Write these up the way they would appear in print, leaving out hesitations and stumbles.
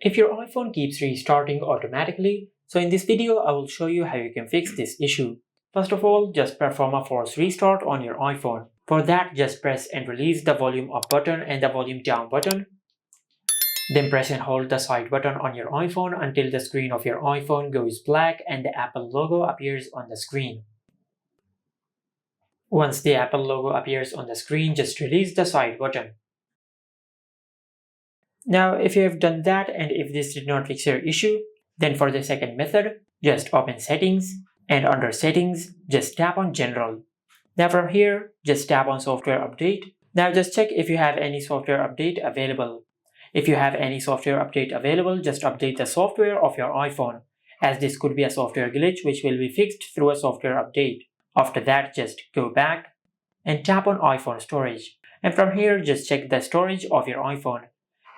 If your iPhone keeps restarting automatically, so in this video I will show you how you can fix this issue. First of all, just perform a force restart on your iPhone. For that, just press and release the volume up button and the volume down button. Then press and hold the side button on your iPhone until the screen of your iPhone goes black and the Apple logo appears on the screen. Once the Apple logo appears on the screen, just release the side button. Now, if you have done that and if this did not fix your issue, then for the second method, just open Settings and under Settings, just tap on General. Now from here, just tap on Software Update. Now just check if you have any software update available. If you have any software update available, just update the software of your iPhone, as this could be a software glitch which will be fixed through a software update. After that, just go back and tap on iPhone storage. And from here, just check the storage of your iPhone.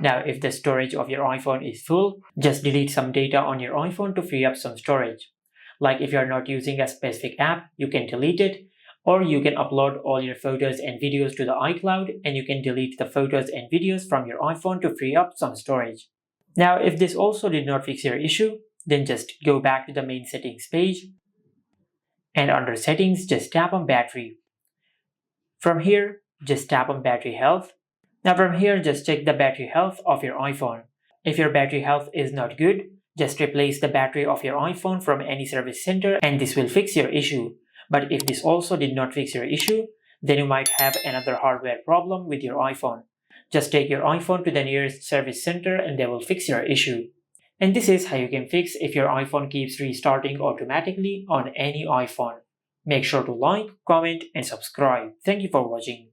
Now, if the storage of your iPhone is full, just delete some data on your iPhone to free up some storage. Like if you are not using a specific app, you can delete it, or you can upload all your photos and videos to the iCloud and you can delete the photos and videos from your iPhone to free up some storage. Now, if this also did not fix your issue, then just go back to the main settings page and under settings, just tap on battery. From here, just tap on battery health. Now from here, just check the battery health of your iPhone. If your battery health is not good, just replace the battery of your iPhone from any service center and this will fix your issue. But if this also did not fix your issue, then you might have another hardware problem with your iPhone. Just take your iPhone to the nearest service center and they will fix your issue. And this is how you can fix if your iPhone keeps restarting automatically on any iPhone. Make sure to like, comment and subscribe. Thank you for watching.